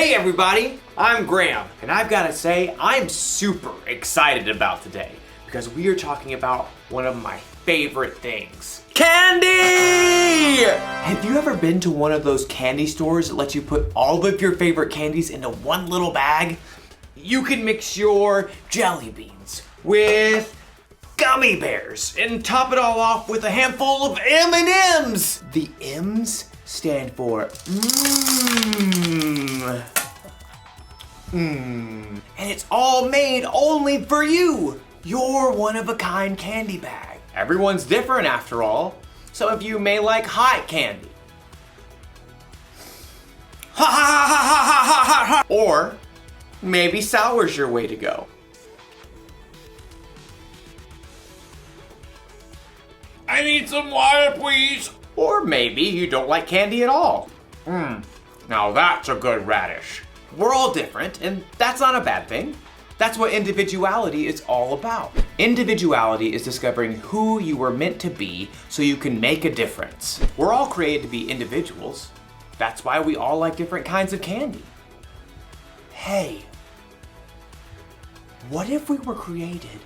Hey everybody, I'm Graham, and I've got to say I'm super excited about today because we are talking about one of my favorite things. Candy! Have you ever been to one of those candy stores that lets you put all of your favorite candies into one little bag? You can mix your jelly beans with gummy bears and top it all off with a handful of M&Ms. The M's stand for and it's all made only for you. Your one-of-a-kind candy bag. Everyone's different after all. Some of you may like hot candy. Ha ha ha ha ha ha ha ha. Or maybe sour's your way to go. I need some water, please. Or maybe you don't like candy at all. Now that's a good radish. We're all different, and that's not a bad thing. That's what individuality is all about. Individuality is discovering who you were meant to be so you can make a difference. We're all created to be individuals. That's why we all like different kinds of candy. Hey, what if we were created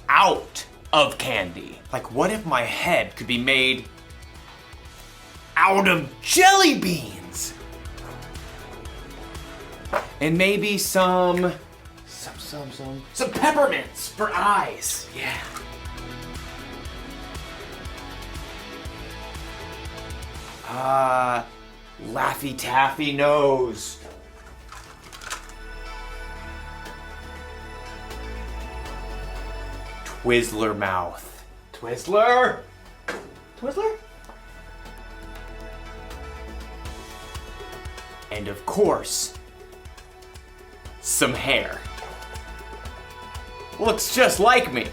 out of candy? Like, what if my head could be made out of jelly beans? And maybe some peppermints for eyes. Yeah. Laffy Taffy nose. Twizzler mouth. Twizzler? Twizzler? And of course, some hair. Looks just like me.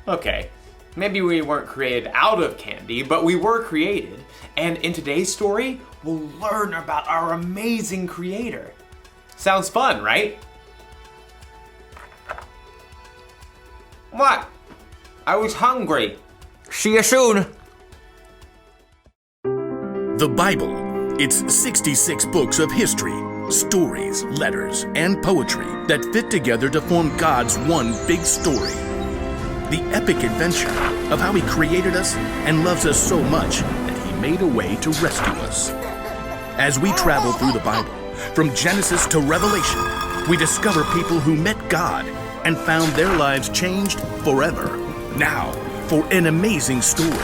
Okay, maybe we weren't created out of candy, but we were created. And in today's story, we'll learn about our amazing creator. Sounds fun, right? What? I was hungry. See you soon. The Bible. It's 66 books of history, stories, letters, and poetry that fit together to form God's one big story. The epic adventure of how He created us and loves us so much that He made a way to rescue us. As we travel through the Bible, from Genesis to Revelation, we discover people who met God and found their lives changed forever. Now, for an amazing story,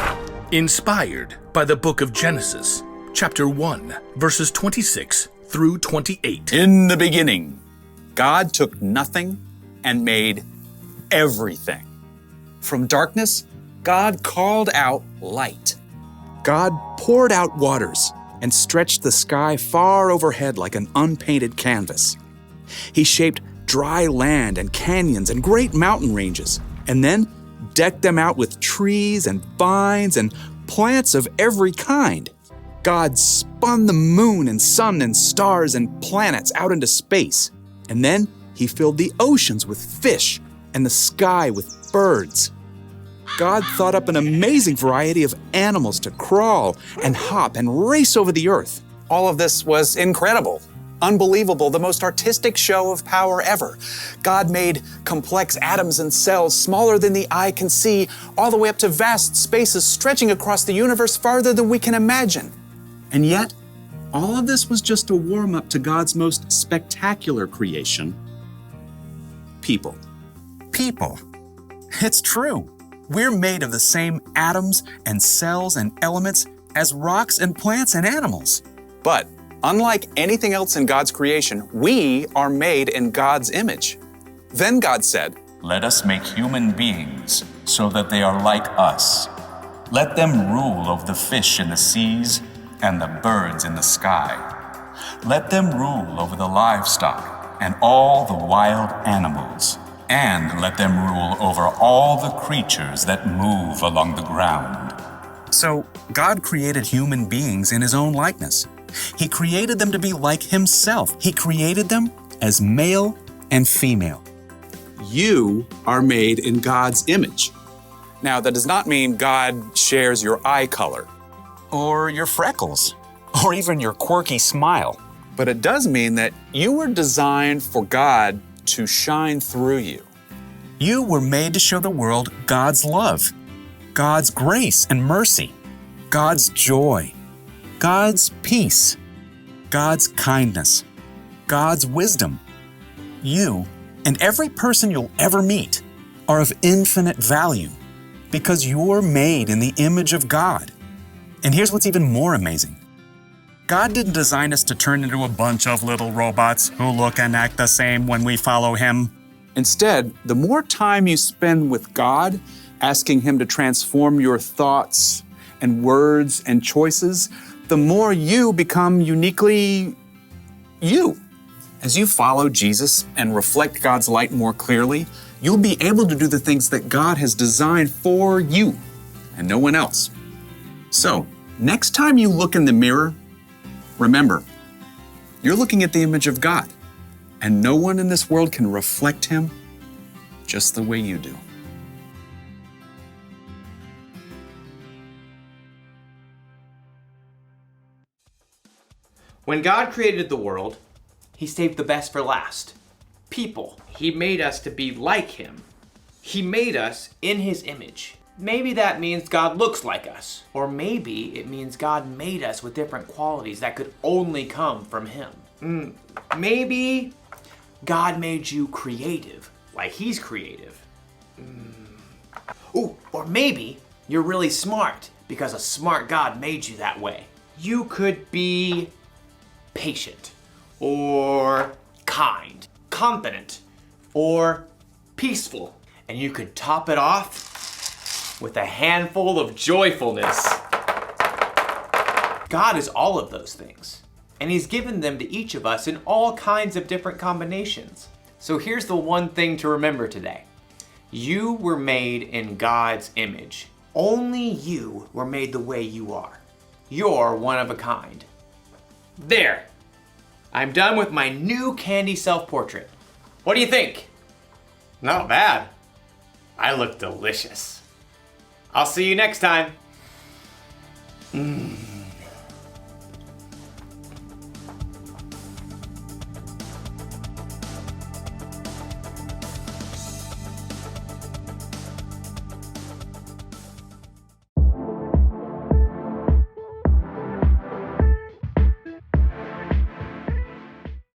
inspired by the book of Genesis, chapter 1, verses 26 through 28. In the beginning, God took nothing and made everything. From darkness, God called out light. God poured out waters and stretched the sky far overhead like an unpainted canvas. He shaped dry land and canyons and great mountain ranges, and then decked them out with trees and vines and plants of every kind. God spun the moon and sun and stars and planets out into space, and then He filled the oceans with fish and the sky with birds. God thought up an amazing variety of animals to crawl and hop and race over the earth. All of this was incredible, unbelievable, the most artistic show of power ever. God made complex atoms and cells smaller than the eye can see, all the way up to vast spaces stretching across the universe farther than we can imagine. And yet, all of this was just a warm-up to God's most spectacular creation, people. People. It's true. We're made of the same atoms and cells and elements as rocks and plants and animals. But unlike anything else in God's creation, we are made in God's image. Then God said, "Let us make human beings so that they are like us. Let them rule over the fish in the seas and the birds in the sky. Let them rule over the livestock and all the wild animals. And let them rule over all the creatures that move along the ground." So God created human beings in His own likeness. He created them to be like Himself. He created them as male and female. You are made in God's image. Now, that does not mean God shares your eye color or your freckles or even your quirky smile. But it does mean that you were designed for God to shine through you. You were made to show the world God's love, God's grace and mercy, God's joy, God's peace, God's kindness, God's wisdom. You and every person you'll ever meet are of infinite value because you're made in the image of God. And here's what's even more amazing. God didn't design us to turn into a bunch of little robots who look and act the same when we follow Him. Instead, the more time you spend with God, asking Him to transform your thoughts and words and choices, the more you become uniquely you. As you follow Jesus and reflect God's light more clearly, you'll be able to do the things that God has designed for you and no one else. So, next time you look in the mirror, remember, you're looking at the image of God, and no one in this world can reflect Him just the way you do. When God created the world, He saved the best for last. People. He made us to be like Him. He made us in His image. Maybe that means God looks like us. Or maybe it means God made us with different qualities that could only come from Him. Maybe God made you creative, like He's creative. Ooh, or maybe you're really smart because a smart God made you that way. You could be patient, or kind, confident, or peaceful. And you could top it off with a handful of joyfulness. God is all of those things, and He's given them to each of us in all kinds of different combinations. So here's the one thing to remember today. You were made in God's image. Only you were made the way you are. You're one of a kind. There. I'm done with my new candy self-portrait. What do you think? Not bad. I look delicious. I'll see you next time.